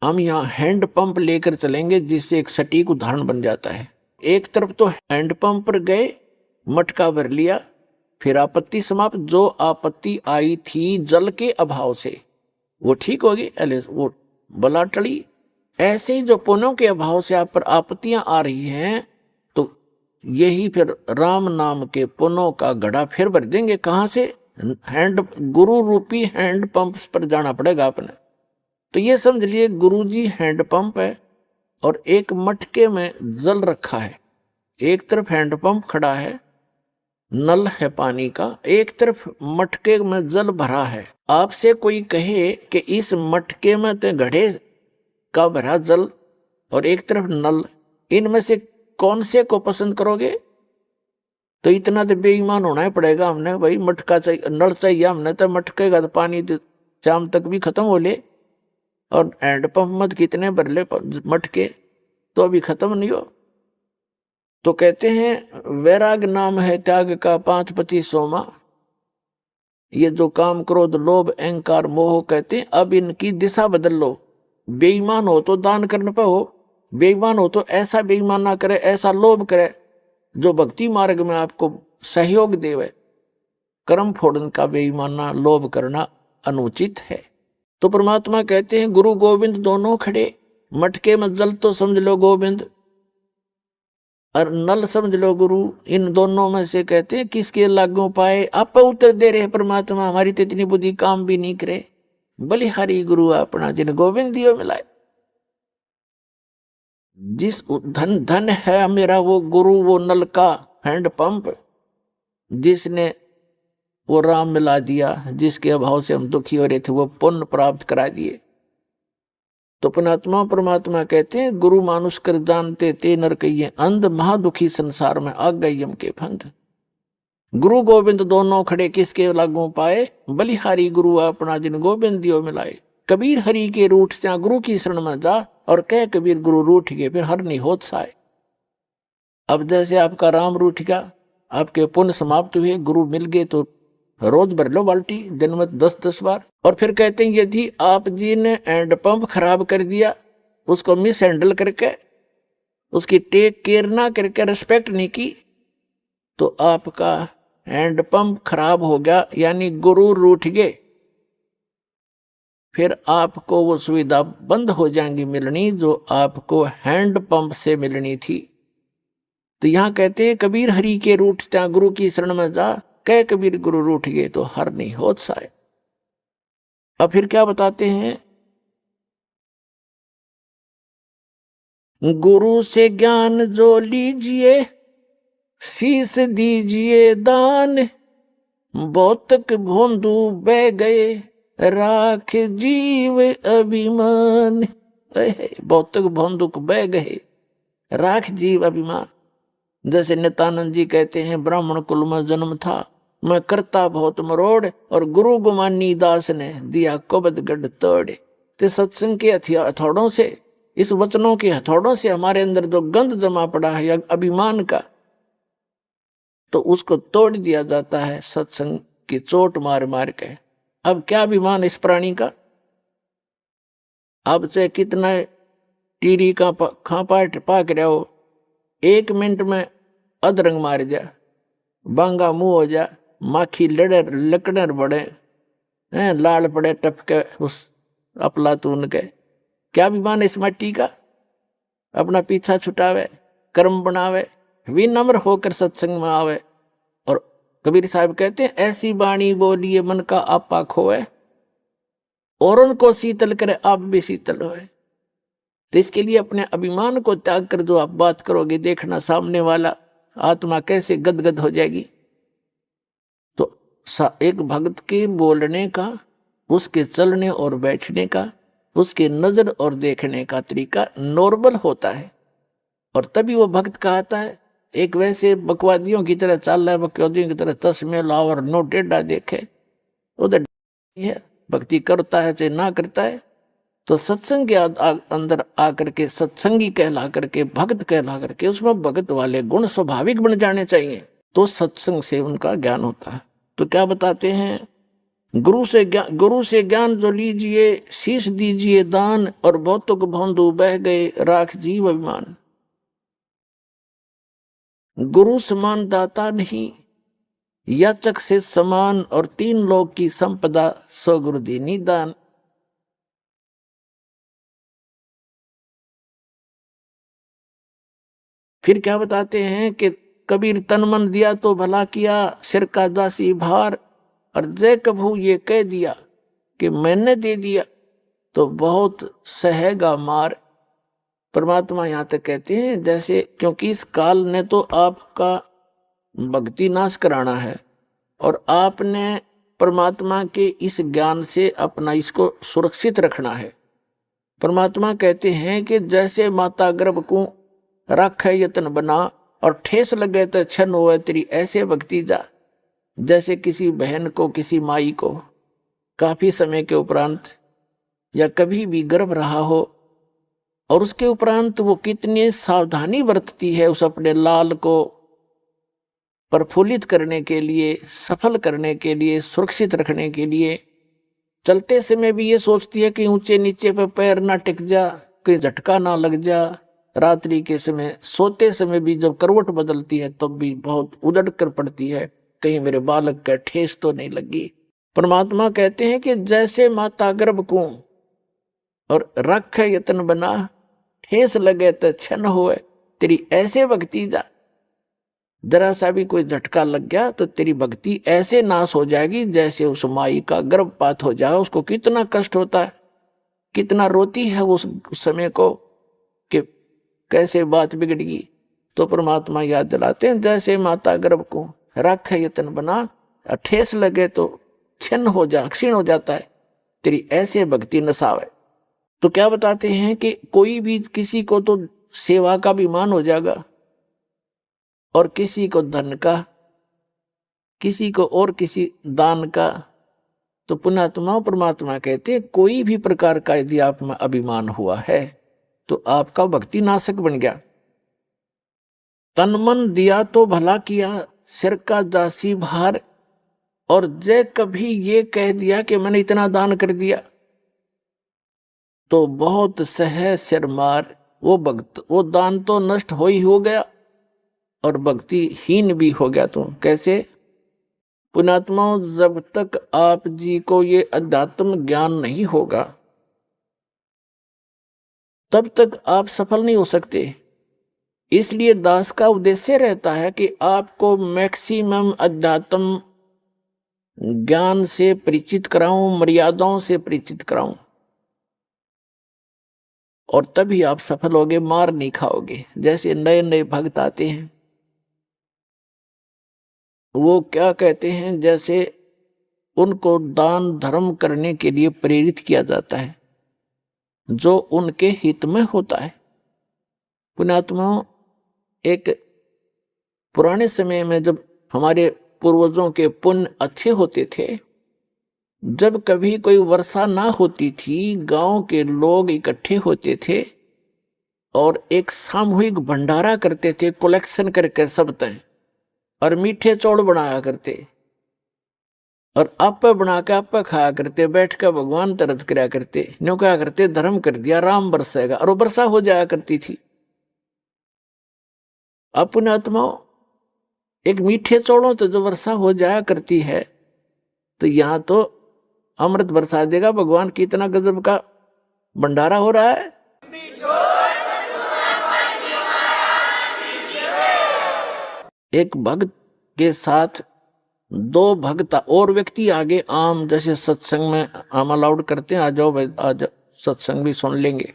Speaker 1: हम यहाँ हैंड पंप लेकर चलेंगे जिससे एक सटीक उदाहरण बन जाता है। एक तरफ तो हैंड पंप पर गए, मटका भर लिया, फिर आपत्ति समाप्त। जो आपत्ति आई थी जल के अभाव से वो ठीक होगी, वो बला टली। ऐसे ही जो पुण्यों के अभाव से आप पर आपत्तियां आ रही हैं, तो यही फिर राम नाम के पुण्यों का घड़ा फिर भर देंगे। कहां से? गुरु रूपी हैंड पंप पर जाना पड़ेगा आपने। तो ये समझ लिए गुरुजी हैंड पंप है और एक मटके में जल रखा है। एक तरफ हैंड पंप खड़ा है, नल है पानी का, एक तरफ मटके में जल भरा है। आपसे कोई कहे कि इस मटके में तो घड़े का भरा जल और एक तरफ नल, इनमें से कौन से को पसंद करोगे? तो इतना तो बेईमान होना ही पड़ेगा हमने, भाई मटका चाहिए, नल चाहिए हमने, तो मटके का तो पानी तो शाम तक भी खत्म हो ले, और हैंड पंप मत कितने भर ले मटके तो अभी खत्म नहीं हो। तो कहते हैं वैराग नाम है त्याग का 5 पति सोमा। ये जो काम क्रोध लोभ अहंकार मोह कहते हैं, अब इनकी दिशा बदल लो। बेईमान हो तो दान करने पे हो, बेईमान हो तो ऐसा बेईमान ना करे, ऐसा लोभ करे जो भक्ति मार्ग में आपको सहयोग देवे। कर्म फोड़न का बेईमाना लोभ करना अनुचित है। तो परमात्मा कहते हैं गुरु गोविंद दोनों खड़े, मटके में जल तो समझ लो गोविंद और नल समझ लो गुरु। इन दोनों में से कहते हैं किसके लागू पाए? आप उत्तर दे रहे परमात्मा, हमारी तो इतनी बुद्धि काम भी नहीं करे। बलिहारी गुरु अपना जिन गोविंद दियो मिलाए। जिस धन धन है मेरा वो गुरु, वो नल का हैंड पंप, जिसने वो राम मिला दिया, जिसके अभाव से हम दुखी हो रहे थे वो पुण्य प्राप्त करा दिए। तो पुणात्मा परमात्मा कहते हैं गुरु मानुष कर जानते ते नर कहिए अंध, महादुखी संसार में आ गई यम के फंद। गुरु गोविंद दोनों खड़े किसके लागू पाए? बलिहारी गुरु अपना जिन गोविंद दियो मिलाए। कबीर हरि के रूठ से गुरु की शरण में जा, और कह कबीर गुरु रूठ गए फिर हर नहीं होत साए। अब जैसे आपका राम रूठ गया, आपके पुण्य समाप्त हुए, गुरु मिल गए, तो रोज भर लो बाल्टी, दिन में 10-10 बार। और फिर कहते हैं यदि आप जी ने हैंड पंप खराब कर दिया, उसको मिस हैंडल करके, उसकी टेक केयर ना करके, रिस्पेक्ट नहीं की, तो आपका हैंड पंप खराब हो गया, यानी गुरु रूठ गए। फिर आपको वो सुविधा बंद हो जाएंगी मिलनी जो आपको हैंड पंप से मिलनी थी। तो यहां कहते हैं कबीर हरि के रूठता गुरु की शरण में जा, कह कबीर गुरु रूठ गए तो हर नहीं होत साए। अब फिर क्या बताते हैं? गुरु से ज्ञान जो लीजिए, शीस दीजिए दान, भौतिक भोंदू बह गए, राख जीव अभिमान। भौतिक भोंदुक बह गए, राख जीव अभिमान। जैसे नित्यानंद जी कहते हैं ब्राह्मण कुल में जन्म था, मैं करता बहुत मरोड़, और गुरु गुमानी दास ने दिया कुबद गढ़ तोड़े। तो सत्संग के हथौड़ों से, इस वचनों के हथौड़ों से हमारे अंदर जो गंध जमा पड़ा है अभिमान का, तो उसको तोड़ दिया जाता है सत्संग की चोट मार मार के। अब क्या अभिमान इस प्राणी का? अब से कितना टीरी का खापाट पाक रहा हो, 1 मिनट में अधरंग मार जा, बांगा मुंह हो जा, माखी लकड़र बड़े लाल पड़े टपके उस अपलातून के। क्या अभिमान इस मट्टी का? अपना पीछा छुटावे, कर्म बनावे, विनम्र होकर सत्संग में आवे। और कबीर साहब कहते हैं ऐसी बाणी बोलिए मन का आपा खोए, और उनको शीतल करे आप भी शीतल होए। तो इसके लिए अपने अभिमान को त्याग कर जो आप बात करोगे, देखना सामने वाला आत्मा कैसे गदगद हो जाएगी। तो एक भक्त के बोलने का, उसके चलने और बैठने का, उसके नजर और देखने का तरीका नॉर्मल होता है। और तभी वो भक्त कहता है। एक वैसे बकवादियों की तरह चल रहा है, बकवादियों की तरह तस्मे लाओ और नो टेढ़ा देखे, उधर है भक्ति करता है चाहे ना करता है। तो सत्संग के अंदर आकर के सत्संगी कहला करके, भक्त कहला करके उसमें भगत वाले गुण स्वाभाविक बन जाने चाहिए, तो सत्संग से उनका ज्ञान होता है। तो क्या बताते हैं, गुरु से ज्ञान जो लीजिए, शीश दीजिए दान, और भौतुक भौंदू बह गए राख जीव अभिमान। गुरु समान दाता नहीं, याचक से समान, और तीन लोक की संपदा सो गुरु दीनी दान। फिर क्या बताते हैं कि कबीर तन मन दिया तो भला किया, सिर का दासी भार, और जय कभू ये कह दिया कि मैंने दे दिया तो बहुत सहेगा मार। परमात्मा यहाँ तक कहते हैं जैसे, क्योंकि इस काल ने तो आपका भक्ति नाश कराना है, और आपने परमात्मा के इस ज्ञान से अपना इसको सुरक्षित रखना है। परमात्मा कहते हैं कि जैसे माता गर्भ को रख यत्न बना, और ठेस लगे तो छन हो तेरी ऐसे भक्ति जा। जैसे किसी बहन को, किसी माई को काफी समय के उपरांत या कभी भी गर्भ रहा हो, और उसके उपरांत वो कितनी सावधानी बरतती है उस अपने लाल को प्रफुल्लित करने के लिए, सफल करने के लिए, सुरक्षित रखने के लिए। चलते समय भी ये सोचती है कि ऊंचे नीचे पे पैर ना टिक जा, कहीं झटका ना लग जा। रात्रि के समय सोते समय भी जब करवट बदलती है तब भी बहुत उदड़ कर पड़ती है, कहीं मेरे बालक का ठेस तो नहीं लगी। परमात्मा कहते हैं कि जैसे माता गर्भ को और रख यत्न बना, ठेस लगे तो छन होए तेरी ऐसे भक्ति जा। जरा सा भी कोई झटका लग गया तो तेरी भक्ति ऐसे नाश हो जाएगी जैसे उस माई का गर्भपात हो जाए। उसको कितना कष्ट होता है, कितना रोती है उस समय को कि कैसे बात बिगड़ गई। तो परमात्मा याद दिलाते हैं जैसे माता गर्भ को रख यत्न बना, ठेस लगे तो छिन्न हो जा, क्षीण हो जाता है, तेरी ऐसे भक्ति नसावे। तो क्या बताते हैं कि कोई भी किसी को तो सेवा का अभिमान हो जाएगा, और किसी को धन का, किसी को और किसी दान का। तो पुण्यात्मा परमात्मा कहते हैं कोई भी प्रकार का यदि आप में अभिमान हुआ है तो आपका भक्ति नाशक बन गया। तन मन दिया तो भला किया, सिर का दासी भार, और जय कभी ये कह दिया कि मैंने इतना दान कर दिया तो बहुत सह सिर मार। वो भक्त, वो दान तो नष्ट हो ही हो गया और भक्तिहीन भी हो गया। तो कैसे? पुण्यात्माओं, जब तक आप जी को ये अध्यात्म ज्ञान नहीं होगा तब तक आप सफल नहीं हो सकते। इसलिए दास का उद्देश्य रहता है कि आपको मैक्सिमम अध्यात्म ज्ञान से परिचित कराऊं, मर्यादाओं से परिचित कराऊं, और तभी आप सफल होगे, मार नहीं खाओगे। जैसे नए नए भक्त आते हैं, वो क्या कहते हैं, जैसे उनको दान धर्म करने के लिए प्रेरित किया जाता है जो उनके हित में होता है। पुण्यात्माओं, एक पुराने समय में जब हमारे पूर्वजों के पुण्य अच्छे होते थे, जब कभी कोई वर्षा ना होती थी, गांव के लोग इकट्ठे होते थे और एक सामूहिक भंडारा करते थे, कलेक्शन करके सब तय, और मीठे चौड़ बनाया करते और आप बना के आप खाया करते, बैठ कर भगवान तरत कराया करते। न्यों क्या करते, धर्म कर दिया, राम बरसेगा, और वो वर्षा हो जाया करती थी। अपने आत्माओं, एक मीठे चौड़ों तो जो वर्षा हो जाया करती है, तो यहां तो अमृत बरसा देगा भगवान की, इतना गजब का भंडारा हो रहा है। एक भक्त के साथ दो भक्त और व्यक्ति आगे, आम जैसे सत्संग में आम अलाउड करते हैं, आ जाओ भाई, आ जाओ, सत्संग भी सुन लेंगे।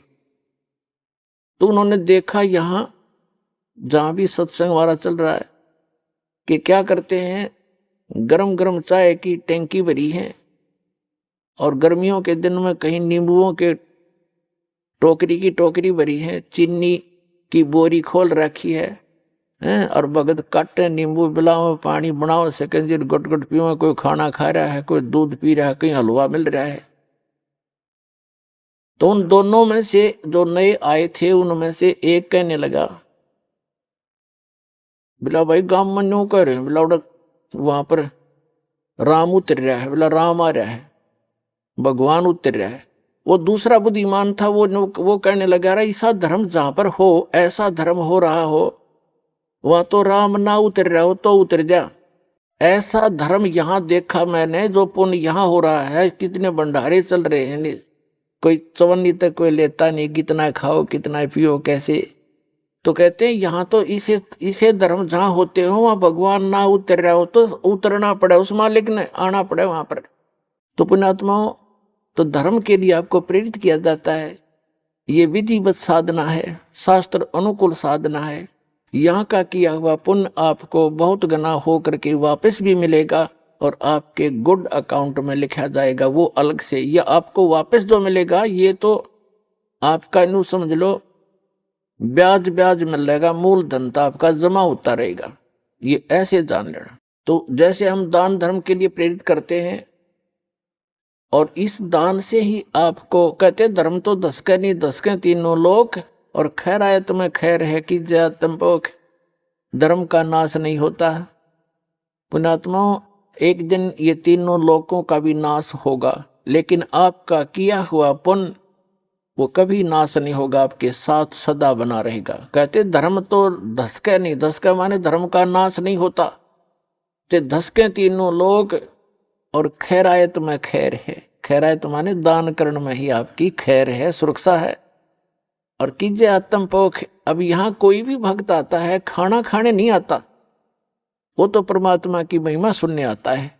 Speaker 1: तो उन्होंने देखा यहां जहां भी सत्संग हमारा चल रहा है कि क्या करते हैं, गरम गरम चाय की टैंकी भरी है, और गर्मियों के दिन में कहीं नींबुओं के टोकरी की टोकरी भरी है, चीनी की बोरी खोल रखी है हैं, और भगत काटे नींबू बिलाओ पानी बनाओ सेकंड गुट गुट पीओ, कोई खाना खा रहा है, कोई दूध पी रहा है, कहीं हलवा मिल रहा है। तो उन दोनों में से जो नए आए थे उनमें से एक कहने लगा, बोला भाई गांव में न्यू कह रहे हैं, बोला वहां पर राम उतर रहा है, बोला राम आ रहा है, भगवान उतर रहा है। वो दूसरा बुद्धिमान था, वो कहने लगा रहा ऐसा धर्म जहां पर हो, ऐसा धर्म हो रहा हो, वह तो राम ना उतर रहा हो तो उतर जा। ऐसा धर्म यहां देखा मैंने, जो पुण्य यहां हो रहा है, कितने भंडारे चल रहे हैं, कोई चवन्नी तक कोई लेता नहीं, कितना खाओ कितना पियो कैसे। तो कहते हैं यहाँ तो इसे धर्म जहां होते हो वहां भगवान ना उतर रहा हो तो उतरना पड़े, उस मालिक ने आना पड़े वहां पर। तो पुण्यात्माओं, तो धर्म के लिए आपको प्रेरित किया जाता है। ये विधिवत साधना है, शास्त्र अनुकूल साधना है। यहाँ का किया हुआ पुण्य आपको बहुत गुना हो करके वापस भी मिलेगा और आपके गुड अकाउंट में लिखा जाएगा, वो अलग से। या आपको वापस जो मिलेगा ये तो आपका यूं समझ लो ब्याज ब्याज मिलेगा, मूल धन तो आपका जमा होता रहेगा, ये ऐसे जान लेना। तो जैसे हम दान धर्म के लिए प्रेरित करते हैं, और इस दान से ही आपको कहते धर्म तो दसके नहीं दसके तीनों लोक, और खैर आए तुम्हें खैर है कि जय तंपोक, धर्म का नाश नहीं होता। पुण्यात्माओं, एक दिन ये तीनों लोकों का भी नाश होगा, लेकिन आपका किया हुआ पुण्य वो कभी नाश नहीं होगा, आपके साथ सदा बना रहेगा। कहते धर्म तो धसके नहीं, धसके माने धर्म का नाश नहीं होता, ते धसके तीनों लोग, और खैरायत में खैर है। खैरायत माने दान करण में ही आपकी खैर है, सुरक्षा है। और कीजिए आत्म पोख। अब यहाँ कोई भी भक्त आता है खाना खाने नहीं आता, वो तो परमात्मा की महिमा सुनने आता है।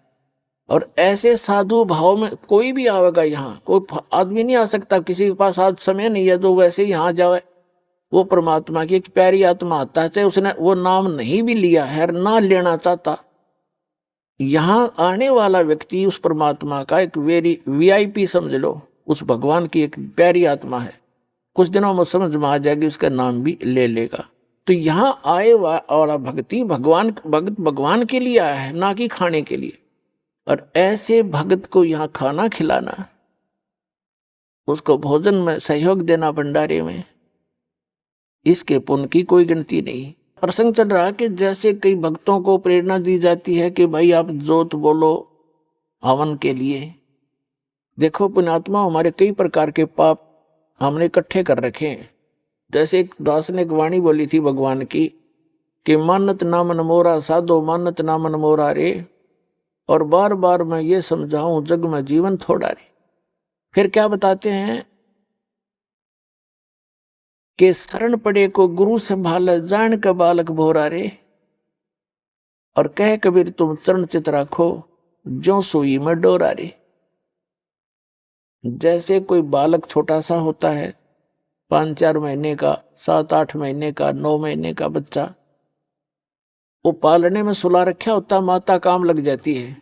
Speaker 1: और ऐसे साधु भाव में कोई भी आवेगा, यहाँ कोई आदमी नहीं आ सकता, किसी के पास आज समय नहीं है जो वैसे यहाँ जावे। वो परमात्मा की एक प्यारी आत्मा आता है, चाहे उसने वो नाम नहीं भी लिया है, ना लेना चाहता, यहाँ आने वाला व्यक्ति उस परमात्मा का एक VIP समझ लो, उस भगवान की एक प्यारी आत्मा है, कुछ दिनों में समझ में आ जाएगी, उसका नाम भी ले लेगा। तो यहाँ आए वाला भक्ति भगवान के लिए आया है, ना कि खाने के लिए। और ऐसे भगत को यहाँ खाना खिलाना, उसको भोजन में सहयोग देना भंडारे में, इसके पुण्य की कोई गिनती नहीं। प्रसंग चल रहा कि जैसे कई भक्तों को प्रेरणा दी जाती है कि भाई आप जोत बोलो हवन के लिए। देखो पुण्यात्मा, हमारे कई प्रकार के पाप हमने इकट्ठे कर रखे हैं। जैसे एक दास ने एक वाणी बोली थी भगवान की कि मानत नामन मोरा साधो मानत नामन मोरा रे, और बार बार मैं ये समझाऊं जग में जीवन थोड़ा रे। फिर क्या बताते हैं कि शरण पड़े को गुरु संभाले जान का बालक भोरा रे, और कह कबीर तुम चरण चित राखो जो सुई में डोरा रे। जैसे कोई बालक छोटा सा होता है, 5-4 महीने का, 7-8 महीने का, 9 महीने का बच्चा, वो पालने में सुला रखा होता, माता काम लग जाती है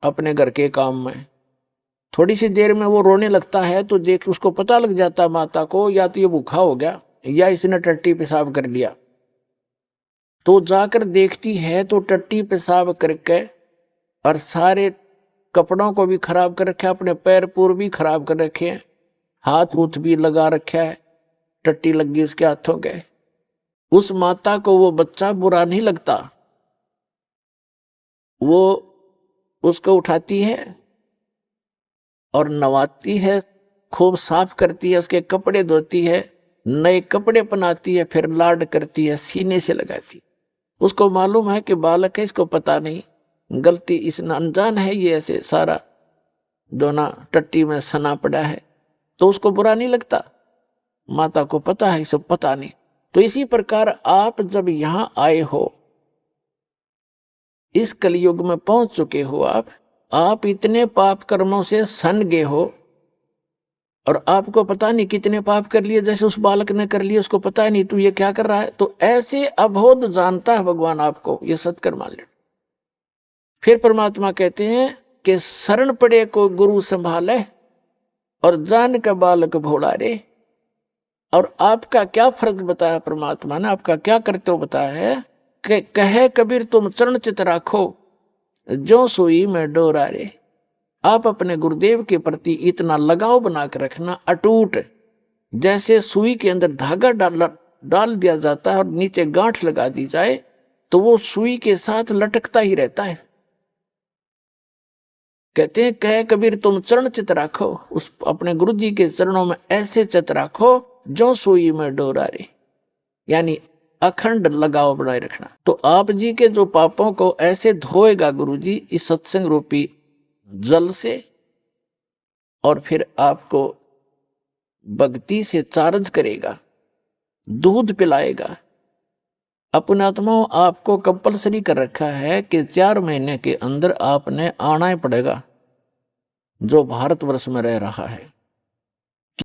Speaker 1: अपने घर के काम में। थोड़ी सी देर में वो रोने लगता है तो देख उसको पता लग जाता माता को, या तो ये भूखा हो गया या इसने टट्टी पेशाब कर लिया। तो जाकर देखती है तो टट्टी पेशाब करके और सारे कपड़ों को भी खराब कर रखा है, अपने पैर पूर भी खराब कर रखे हैं, हाथ हूथ भी लगा रखा है, टट्टी लगी उसके हाथों के। उस माता को वो बच्चा बुरा नहीं लगता, वो उसको उठाती है और नवाती है, खूब साफ करती है, उसके कपड़े धोती है, नए कपड़े पहनाती है, फिर लाड करती है, सीने से लगाती। उसको मालूम है कि बालक है, इसको पता नहीं, गलती इसने अनजान है, ये ऐसे सारा दोना टट्टी में सना पड़ा है, तो उसको बुरा नहीं लगता। माता को पता है, इसे पता नहीं। तो इसी प्रकार आप जब यहां आए हो, इस कलयुग में पहुंच चुके हो, आप इतने पाप कर्मों से सन गए हो, और आपको पता नहीं कितने पाप कर लिए, जैसे उस बालक ने कर लिए, उसको पता नहीं तू ये क्या कर रहा है। तो ऐसे अबोध जानता है भगवान आपको, ये सत्कर मान ले। फिर परमात्मा कहते हैं कि शरण पड़े को गुरु संभाले और जान का बालक भोला रे। और आपका क्या फर्ज बताया परमात्मा ने, आपका क्या कर्तव्य बताया है कि कहे कबीर तुम चरण चित राखो जो सुई में डोरा रे। आप अपने गुरुदेव के प्रति इतना लगाव बना कर रखना अटूट, जैसे सुई के अंदर धागा डाल दिया जाता है और नीचे गांठ लगा दी जाए तो वो सुई के साथ लटकता ही रहता है। कहते हैं कहे कबीर तुम चरण चित राखो, उस अपने गुरु जी के चरणों में ऐसे चित राखो जो सुई में डोरा रे, यानी अखंड लगाव बनाए रखना। तो आप जी के जो पापों को ऐसे धोएगा गुरु जी इस सत्संग रूपी जल से, और फिर आपको भक्ति से चार्ज करेगा, दूध पिलाएगा। अपने आत्मा आपको कंपलसरी कर रखा है कि 4 महीने के अंदर आपने आना ही पड़ेगा जो भारतवर्ष में रह रहा है।